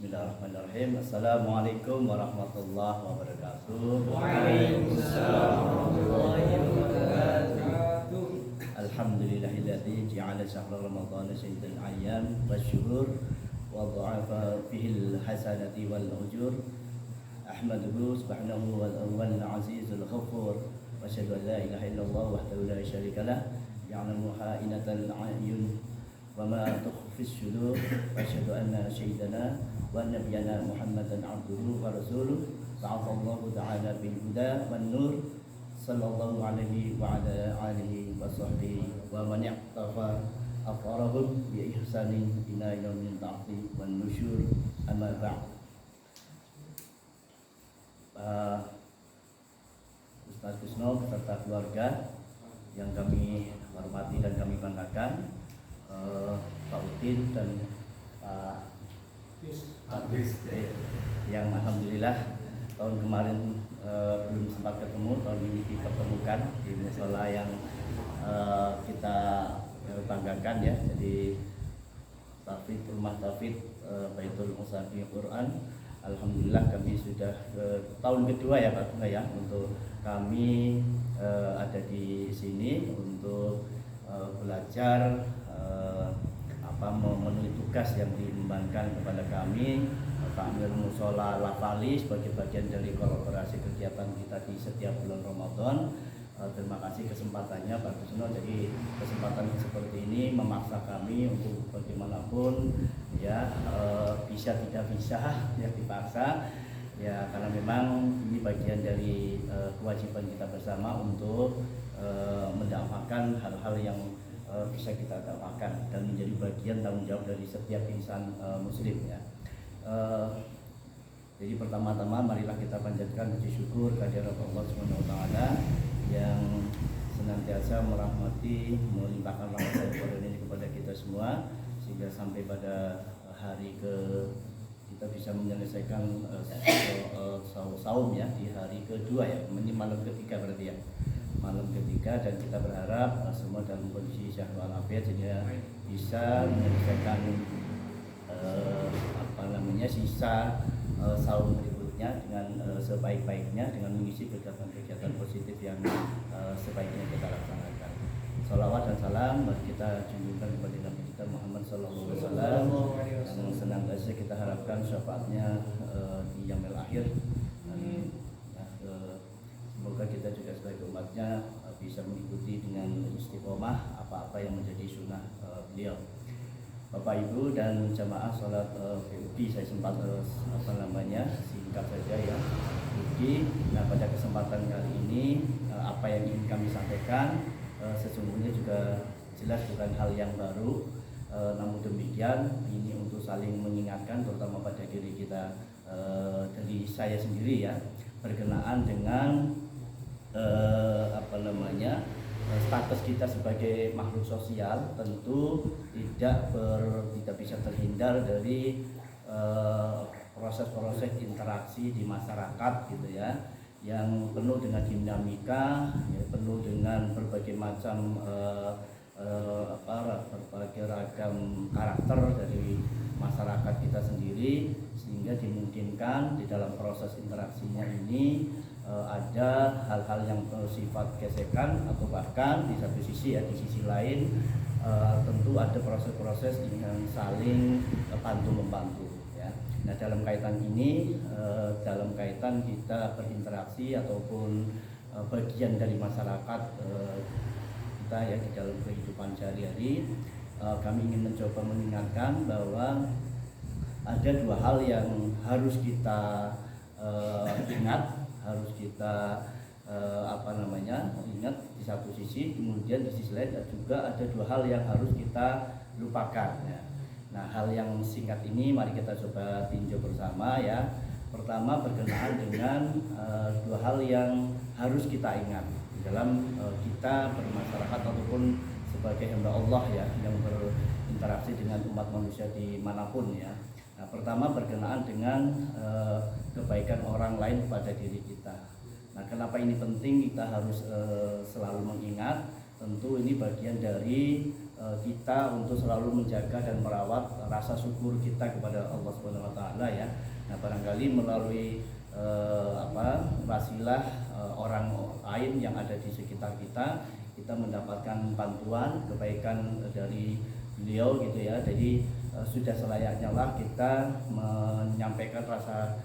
Bismillahirrahmanirrahim. Assalamualaikum warahmatullahi wabarakatuh. Waalaikumsalam warahmatullahi wabarakatuh. Alhamdulillahilladzi ja'ala syahra ramadhana sayyidal ayyam wasyuhur wa dha'afa fihil hasanati wal ujur. Ahmaduhu subhanahu wal awwal azizul ghafur wa asyhadu an la ilaha illallah wahdahu la syarika lah ya'lamu ha'inatal a'yun wa ma tukhfi as-sudur wa asyhadu anna sayyidana wa nabiyyana Muhammadan abduhu wa rasuluh ba'athallahu ta'ala bil huda wan nur sallallahu alaihi wa ala alihi wa sahbihi wa man yaqtafa afarahum bi ihsanin ila yaumil ba'thi wan nusyur. Amma ba'd. Ustaz Kusno beserta keluarga yang kami hormati dan kami banggakan, Pak Udin dan Pak Hafiz, yang alhamdulillah tahun kemarin belum sempat ketemu, tahun ini dipertemukan di musola yang kita banggakan ya. Jadi Tafid, Rumah Tafid Baitul Musafir Quran. Alhamdulillah kami sudah tahun kedua ya Pak Bunga ya untuk kami ada di sini untuk belajar memenuhi tugas yang diembankan kepada kami Takmir Musola Lafali sebagai bagian dari kolaborasi kegiatan kita di setiap bulan Ramadan. Terima kasih kesempatannya Pak Kusno. Jadi kesempatan seperti ini memaksa kami untuk bagaimanapun ya bisa tidak bisa ya dipaksa ya, karena memang ini bagian dari kewajiban kita bersama untuk mendakwakan hal-hal yang bisa kita dakwakan dan menjadi bagian tanggung jawab dari setiap insan muslim ya. Jadi pertama-tama marilah kita panjatkan puji syukur kehadirat Allah Subhanahu wa taala yang senantiasa merahmati, melimpahkan rahmat ini kepada kita semua sehingga sampai pada hari kita bisa menyelesaikan saum ya di hari kedua ya, ini malam ketiga berarti ya, malam ketiga, dan kita berharap semua dalam kondisi sehat walafiat sehingga bisa menyelesaikan sisa saum berikutnya dengan sebaik-baiknya dengan mengisi kegiatan-kegiatan positif yang sebaiknya kita laksanakan. Salawat dan salam kita junjungkan kepada Nabi kita Muhammad sallallahu alaihi wasallam yang senantiasa kita harapkan syafaatnya di yaumil akhir. Semoga kita juga sebagai umatnya bisa mengikuti dengan istiqomah apa-apa yang menjadi sunnah beliau. Bapak Ibu dan jamaah sholat PUD, saya sempat singkat saja ya PUD. Nah pada kesempatan kali ini apa yang ingin kami sampaikan sesungguhnya juga jelas bukan hal yang baru, namun demikian ini untuk saling mengingatkan terutama pada diri kita, dari saya sendiri ya, berkenaan dengan status kita sebagai makhluk sosial tentu tidak bisa terhindar dari proses-proses interaksi di masyarakat gitu ya, yang penuh dengan dinamika ya, penuh dengan berbagai macam berbagai ragam karakter dari masyarakat kita sendiri, sehingga dimungkinkan di dalam proses interaksinya ini ada hal-hal yang bersifat gesekan atau bahkan di satu sisi ya, di sisi lain tentu ada proses-proses yang saling bantu-membantu ya. Nah dalam kaitan ini, dalam kaitan kita berinteraksi ataupun bagian dari masyarakat kita ya di dalam kehidupan sehari-hari, kami ingin mencoba mengingatkan bahwa ada dua hal yang harus kita ingat, harus kita ingat di satu sisi, kemudian di sisi lain juga ada dua hal yang harus kita lupakan ya. Nah hal yang singkat ini mari kita coba tinjau bersama ya. Pertama berkenaan dengan dua hal yang harus kita ingat di dalam kita bermasyarakat ataupun sebagai hamba Allah ya, yang berinteraksi dengan umat manusia dimanapun ya. Nah, pertama berkenaan dengan kebaikan orang lain pada diri kita. Nah, kenapa ini penting? Kita harus selalu mengingat, tentu ini bagian dari kita untuk selalu menjaga dan merawat rasa syukur kita kepada Allah Subhanahu wa taala ya. Nah, barangkali melalui wasilah orang lain yang ada di sekitar kita, kita mendapatkan bantuan kebaikan dari beliau gitu ya. Jadi sudah selayaknya lah kita menyampaikan rasa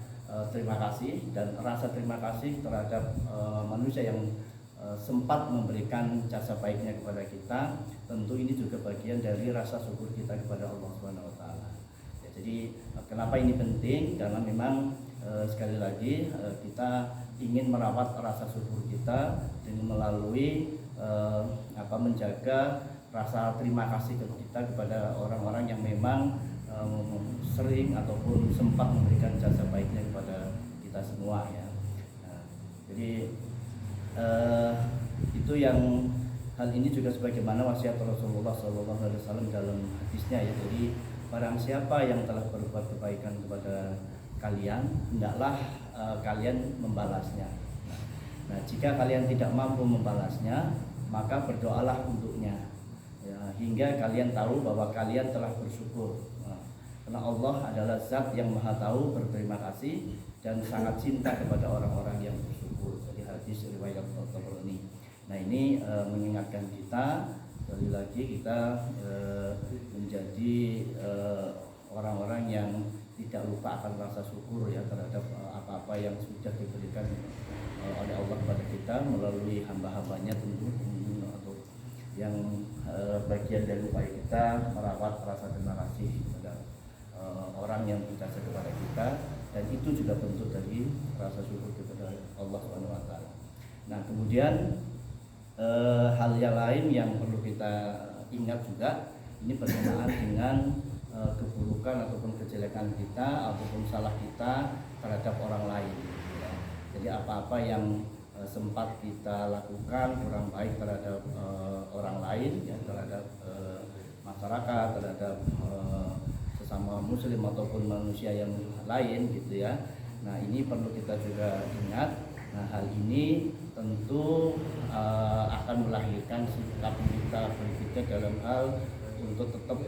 terima kasih dan rasa terima kasih terhadap manusia yang sempat memberikan jasa baiknya kepada kita. Tentu ini juga bagian dari rasa syukur kita kepada Allah Subhanahu wa taala. Ya, jadi kenapa ini penting? Karena memang sekali lagi kita ingin merawat rasa syukur kita dengan melalui menjaga rasa terima kasih kita kepada orang-orang yang memang sering ataupun sempat memberikan jasa baiknya kepada kita semua ya. Nah, jadi itu yang hal ini juga sebagaimana wasiat Rasulullah SAW dalam hadisnya ya. Jadi barang siapa yang telah berbuat kebaikan kepada kalian, hendaklah kalian membalasnya. Nah, jika kalian tidak mampu membalasnya, maka berdoalah untuknya ya, hingga kalian tahu bahwa kalian telah bersyukur. Nah, karena Allah adalah zat yang maha tahu, berterima kasih dan sangat cinta kepada orang-orang yang bersyukur. Jadi hadis riwayat Tabrani. Nah, ini mengingatkan kita sekali lagi kita menjadi orang-orang yang tidak lupa akan rasa syukur ya terhadap apa-apa yang sudah diberikan oleh Allah kepada kita melalui hamba-hambanya tentu atau yang bagian dari upaya kita merawat rasa terima kasih kepada orang yang berjasa kepada kita, dan itu juga bentuk dari rasa syukur kepada Allah Subhanahu wa taala. Nah, kemudian hal yang lain yang perlu kita ingat juga, ini berkenaan dengan keburukan ataupun kejelekan kita ataupun salah kita terhadap orang lain ya. Jadi apa-apa yang sempat kita lakukan kurang baik terhadap orang lain ya, terhadap masyarakat, terhadap sesama muslim ataupun manusia yang lain gitu ya. Nah, ini perlu kita juga ingat. Nah, hal ini tentu akan melahirkan sikap kita berpikir dalam hal untuk tetap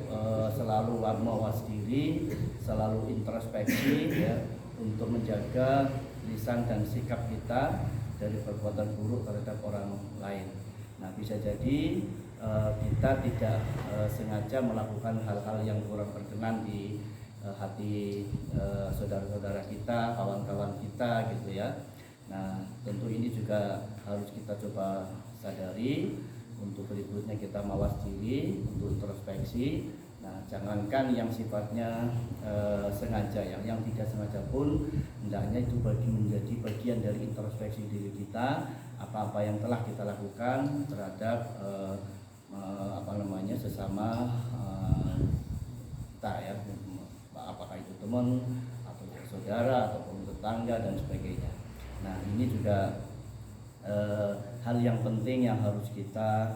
selalu mawas diri, selalu introspeksi ya, untuk menjaga lisan dan sikap kita dari perbuatan buruk terhadap orang lain. Nah, bisa jadi kita tidak sengaja melakukan hal-hal yang kurang berkenan di hati saudara-saudara kita, kawan-kawan kita gitu ya. Nah, tentu ini juga harus kita coba sadari. Untuk berikutnya kita mawas diri, untuk introspeksi. Nah, jangankan yang sifatnya sengaja ya, yang tidak sengaja pun hendaknya itu menjadi bagian dari introspeksi diri kita. Apa-apa yang telah kita lakukan terhadap sesama kita ya, apakah itu teman atau saudara ataupun tetangga dan sebagainya. Nah, ini juga hal yang penting yang harus kita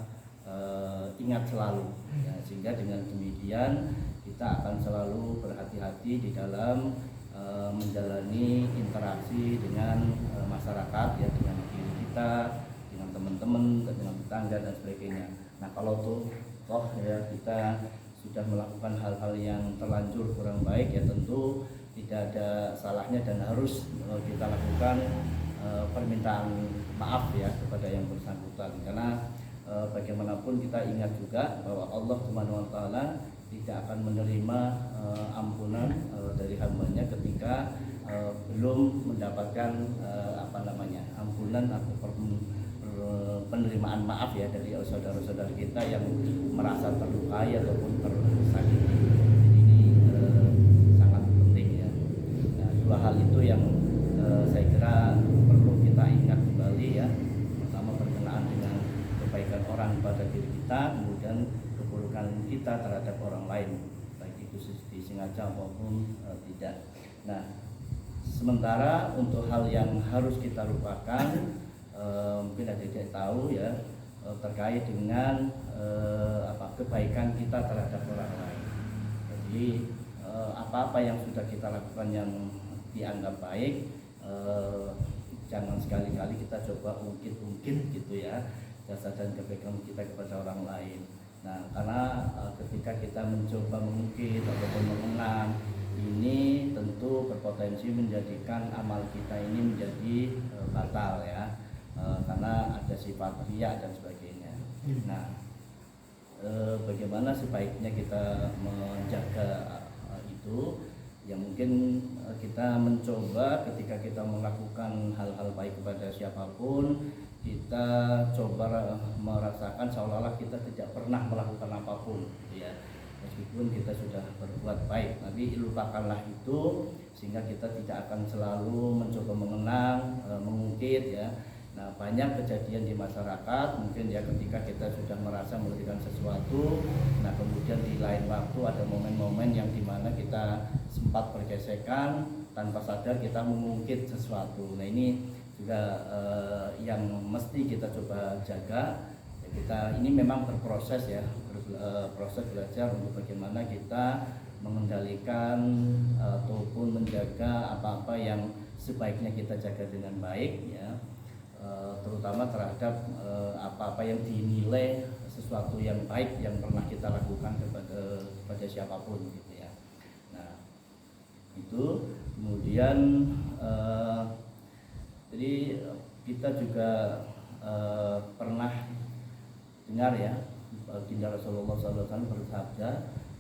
ingat selalu ya, sehingga dengan demikian kita akan selalu berhati-hati di dalam menjalani interaksi dengan masyarakat ya, dengan diri kita, dengan teman-teman, dengan tetangga dan sebagainya. Nah, kalau toh ya kita sudah melakukan hal-hal yang terlanjur kurang baik ya, tentu tidak ada salahnya dan harus kita lakukan permintaan maaf ya kepada yang bersangkutan, karena bagaimanapun kita ingat juga bahwa Allah Subhanahu wa taala tidak akan menerima ampunan dari hambanya ketika belum mendapatkan ampunan atau penerimaan maaf ya dari saudara-saudara kita yang merasa terlukai ataupun tersakiti. Jadi ini sangat penting ya. Nah, dua hal itu yang saya kira perlu kita ingat kembali ya. Pertama, berkenaan dengan kebaikan orang pada diri kita, kemudian keburukan kita terhadap orang lain, baik itu disengaja maupun tidak. Nah, sementara untuk hal yang harus kita lupakan, mungkin ada yang tahu ya, terkait dengan kebaikan kita terhadap orang lain. Jadi apa-apa yang sudah kita lakukan yang dianggap baik, jangan sekali-kali kita coba ungkit-ungkit gitu ya jasa dan kebaikan kita kepada orang lain. Nah, karena ketika kita mencoba mengukir ataupun mengenang, ini tentu berpotensi menjadikan amal kita ini menjadi batal ya, karena ada sifat riya dan sebagainya. Nah, bagaimana sebaiknya kita menjaga itu? Ya mungkin kita mencoba ketika kita melakukan hal-hal baik kepada siapapun, kita coba merasakan seolah-olah kita tidak pernah melakukan apapun, gitu ya. Meskipun kita sudah berbuat baik, tapi lupakanlah itu sehingga kita tidak akan selalu mencoba mengenang, mengungkit ya. Nah, banyak kejadian di masyarakat mungkin ya ketika kita sudah merasa melakukan sesuatu, nah kemudian di lain waktu ada momen-momen yang dimana kita sempat bergesekan tanpa sadar kita mengungkit sesuatu. Nah, ini juga yang mesti kita coba jaga. Ya, kita ini memang berproses ya, proses belajar untuk bagaimana kita mengendalikan ataupun menjaga apa-apa yang sebaiknya kita jaga dengan baik ya. Terutama terhadap apa-apa yang dinilai sesuatu yang baik yang pernah kita lakukan kepada siapapun gitu ya. Nah, itu kemudian jadi kita juga pernah dengar ya, baginda Rasulullah SAW bersabda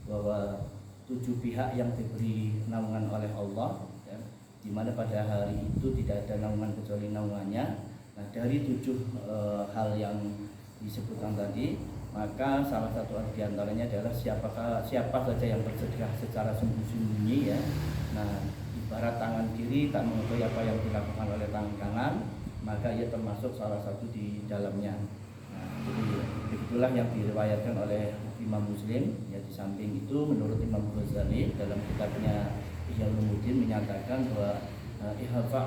bahwa 7 pihak yang diberi naungan oleh Allah ya, di mana pada hari itu tidak ada naungan kecuali naungannya. Nah, dari 7 hal yang disebutkan tadi, maka salah satu di antaranya adalah siapa saja yang bersedekah secara sembunyi-sembunyi ya. Nah, ibarat tangan kiri tak mengetahui apa yang dilakukan oleh tangan kanan, maka ia termasuk salah satu di dalamnya. Nah, jadi begitulah yang diriwayatkan oleh Imam Muslim ya. Di samping itu menurut Imam Ghazali dalam kitabnya Ihya Ulumuddin menyatakan bahwa ihfa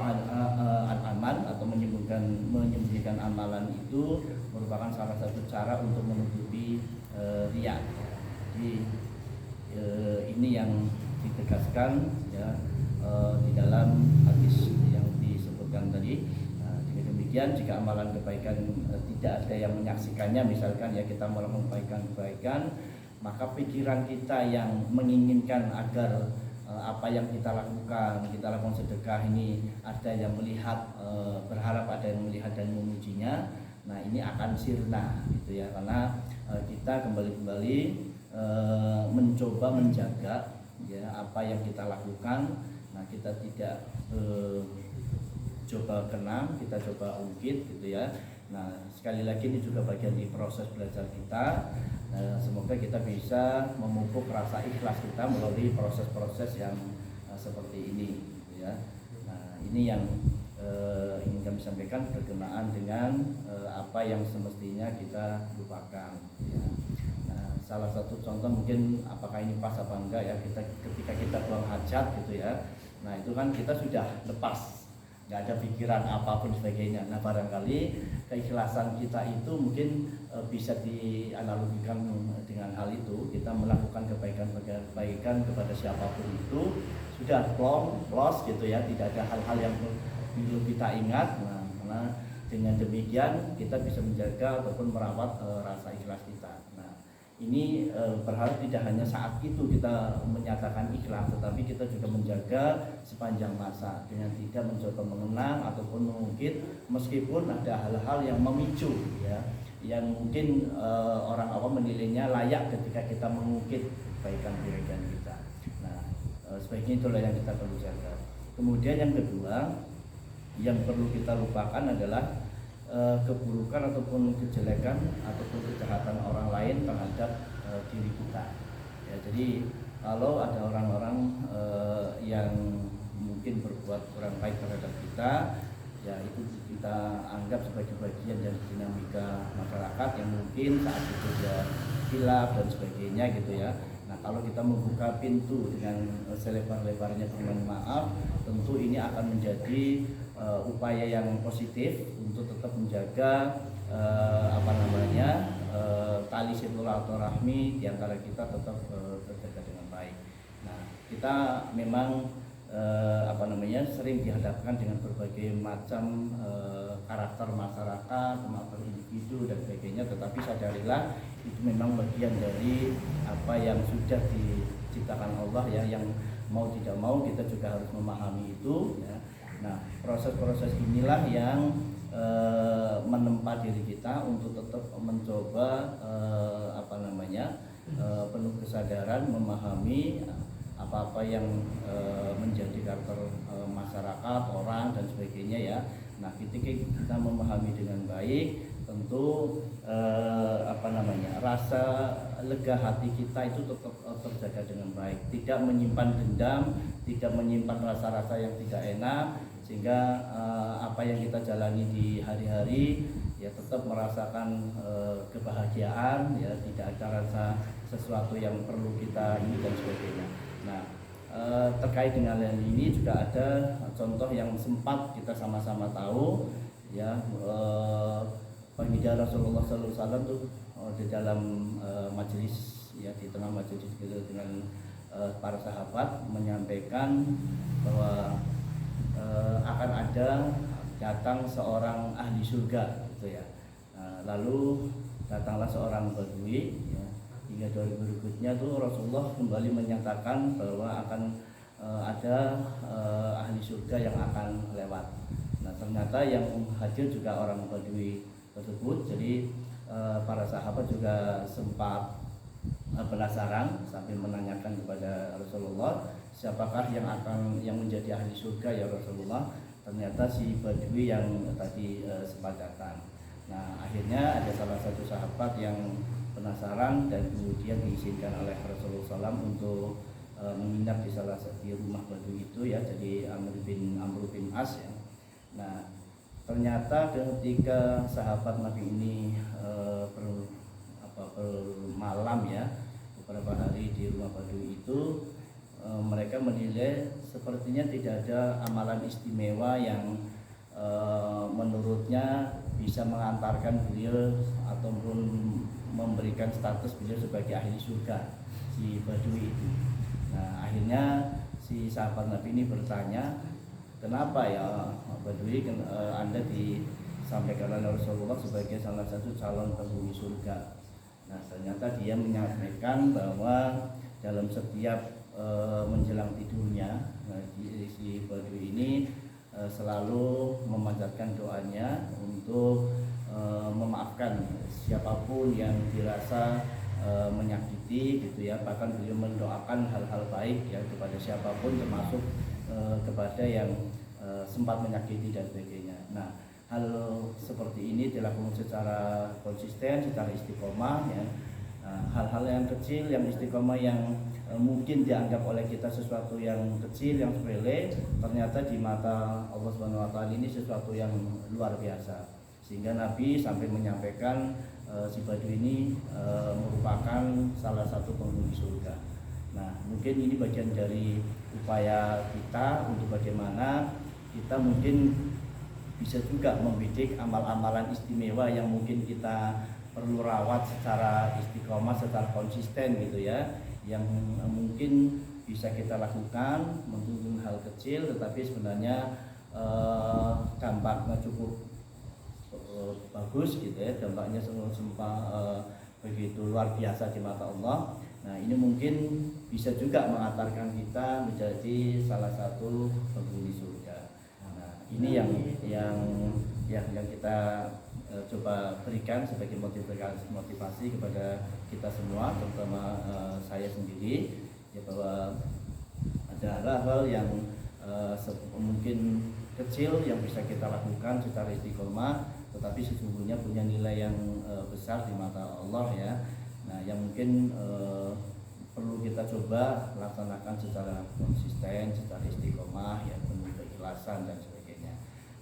al-amal atau menyembunyikan amalan itu merupakan salah satu cara untuk menutupi riya. Jadi ini yang ditegaskan ya di dalam hadis yang disebutkan tadi. Dengan demikian jika amalan kebaikan tidak ada yang menyaksikannya, misalkan ya kita melakukan kebaikan, maka pikiran kita yang menginginkan agar apa yang kita lakukan sedekah ini ada yang melihat, berharap ada yang melihat dan memujinya. Nah, ini akan sirna gitu ya, karena kita kembali mencoba menjaga ya apa yang kita lakukan. Nah, kita tidak coba kenang, kita coba ungkit gitu ya. Nah, sekali lagi ini juga bagian di proses belajar kita. Semoga kita bisa memupuk rasa ikhlas kita melalui proses-proses yang seperti ini gitu ya. Nah, ini yang ingin kami sampaikan berkenaan dengan apa yang semestinya kita lupakan ya. Nah, salah satu contoh mungkin apakah ini pas apa enggak ya, ketika kita buang hajat gitu ya. Nah, itu kan kita sudah lepas, nggak ada pikiran apapun sebagainya. Nah, barangkali keikhlasan kita itu mungkin bisa dianalogikan dengan hal itu. Kita melakukan kebaikan kepada siapapun itu sudah close gitu ya, tidak ada hal-hal yang perlu kita ingat. Nah, karena dengan demikian kita bisa menjaga ataupun merawat rasa ikhlas kita. Nah, ini berharap tidak hanya saat itu kita menyatakan ikhlas, tetapi kita juga menjaga sepanjang masa dengan tidak mencoba mengenang ataupun mengungkit, meskipun ada hal-hal yang memicu ya, yang mungkin orang awam menilainya layak ketika kita mengungkit kebaikan kita. Nah, sebaiknya itulah yang kita perlu jaga. Kemudian yang kedua yang perlu kita lupakan adalah keburukan ataupun kejelekan ataupun kejahatan orang lain terhadap diri kita ya. Jadi kalau ada orang-orang yang mungkin berbuat kurang baik terhadap kita ya, itu kita anggap sebagai bagian dari dinamika masyarakat yang mungkin saat itu dia khilaf dan sebagainya gitu ya. Nah, kalau kita membuka pintu dengan selebar-lebarnya permohonan maaf, tentu ini akan menjadi upaya yang positif untuk tetap menjaga tali silaturahmi di antara kita tetap terjaga dengan baik. Nah, kita memang sering dihadapkan dengan berbagai macam karakter masyarakat, karakter individu dan sebagainya, tetapi sadarilah itu memang bagian dari apa yang sudah diciptakan Allah ya, yang mau tidak mau kita juga harus memahami itu ya. Nah, proses-proses inilah yang menempa diri kita untuk tetap mencoba penuh kesadaran memahami apa-apa yang menjadi karakter masyarakat, orang dan sebagainya ya. Nah, ketika kita memahami dengan baik, tentu rasa lega hati kita itu tetap terjaga dengan baik, tidak menyimpan dendam, tidak menyimpan rasa-rasa yang tidak enak, sehingga apa yang kita jalani di hari-hari ya tetap merasakan kebahagiaan ya, tidak ada rasa sesuatu yang perlu kita ini dan sebagainya. Nah, terkait dengan hal ini juga ada contoh yang sempat kita sama-sama tahu ya, baginda Rasulullah SAW tuh di dalam majelis ya, di tengah majelis gitu dengan para sahabat menyampaikan bahwa akan ada datang seorang ahli surga gitu ya. Lalu datanglah seorang badui ya. Hingga 2000 berikutnya tuh Rasulullah kembali menyatakan bahwa akan ada ahli surga yang akan lewat. Nah, ternyata yang hadir juga orang badui tersebut. Jadi para sahabat juga sempat penasaran sambil menanyakan kepada Rasulullah, siapakah yang menjadi ahli surga ya Rasulullah. Ternyata si badui yang tadi sempat datang. Nah, akhirnya ada salah satu sahabat yang penasaran dan kemudian diizinkan oleh Rasulullah SAW untuk menginap di salah satu rumah badui itu ya, jadi Amr bin As ya. Nah, ternyata ketika sahabat Nabi ini bermalam ya beberapa hari di rumah badui itu, mereka menilai sepertinya tidak ada amalan istimewa yang menurutnya bisa mengantarkan beliau ataupun memberikan status beliau sebagai ahli surga, si badui itu. Nah, akhirnya si sahabat Nabi ini bertanya, kenapa ya badui Anda disampaikan oleh Rasulullah sebagai salah satu calon penghuni surga. Nah, ternyata dia menyampaikan bahwa dalam setiap menjelang tidurnya, si badui ini selalu memanjatkan doanya untuk memaafkan siapapun yang dirasa menyakiti gitu ya. Bahkan beliau mendoakan hal-hal baik ya kepada siapapun, termasuk kepada yang sempat menyakiti dan sebagainya. Nah, hal seperti ini dilakukan secara konsisten, secara istiqomah ya. Hal-hal yang kecil, yang istiqomah, yang mungkin dianggap oleh kita sesuatu yang kecil, yang sepele, ternyata di mata Allah Subhanahu wa taala ini sesuatu yang luar biasa. Sehingga Nabi sampai menyampaikan si badui ini merupakan salah satu penghuni surga. Nah, mungkin ini bagian dari upaya kita untuk bagaimana kita mungkin bisa juga membidik amal-amalan istimewa yang mungkin kita perlu rawat secara istiqomah, secara konsisten gitu ya, yang mungkin bisa kita lakukan, mungkin hal kecil tetapi sebenarnya dampaknya cukup bagus gitu ya, dampaknya sempat begitu luar biasa di mata Allah. Nah, ini mungkin bisa juga mengantarkan kita menjadi salah satu penghuni surga. Nah, ini yang kita coba berikan sebagai motivasi kepada kita semua, terutama saya sendiri ya, bahwa ada hal-hal yang mungkin kecil yang bisa kita lakukan secara istiqomah, tetapi sesungguhnya punya nilai yang besar di mata Allah ya. Nah, yang mungkin perlu kita coba laksanakan secara konsisten, secara istiqomah ya, penuh keikhlasan dan sebagainya.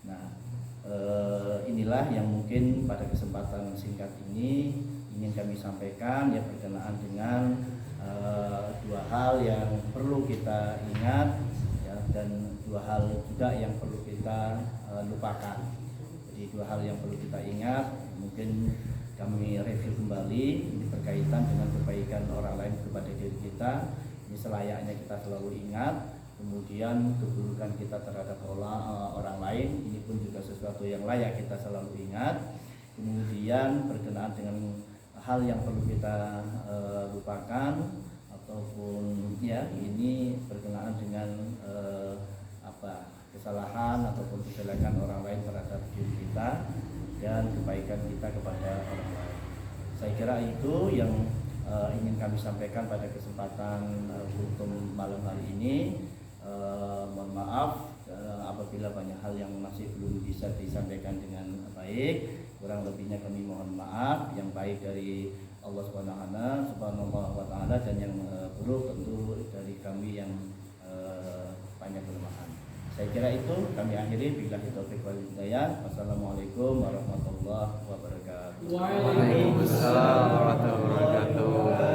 Nah, inilah yang mungkin pada kesempatan singkat ini ingin kami sampaikan ya, berkenaan dengan dua hal yang perlu kita ingat ya, dan dua hal juga yang perlu kita lupakan. Jadi dua hal yang perlu kita ingat, mungkin kami review kembali, ini berkaitan dengan kebaikan orang lain kepada diri kita. Ini selayaknya kita selalu ingat. kemudian keburukan kita terhadap orang lain ini pun juga sesuatu yang layak kita selalu ingat. Kemudian berkenaan dengan hal yang perlu kita lupakan ataupun ya ini berkenaan dengan kesalahan ataupun kejelekan orang lain terhadap diri kita dan kebaikan kita kepada orang lain. Saya kira itu yang ingin kami sampaikan pada kesempatan kultum malam hari ini. Mohon maaf apabila banyak hal yang masih belum bisa disampaikan dengan baik. Kurang lebihnya kami mohon maaf. Yang baik dari Allah Subhanahu wa taala dan yang buruk tentu dari kami yang banyak kelemahan. Saya kira itu kami akhiri, billahi taufiq wal hidayah. Wassalamualaikum warahmatullahi wabarakatuh. Waalaikumsalam warahmatullahi wabarakatuh.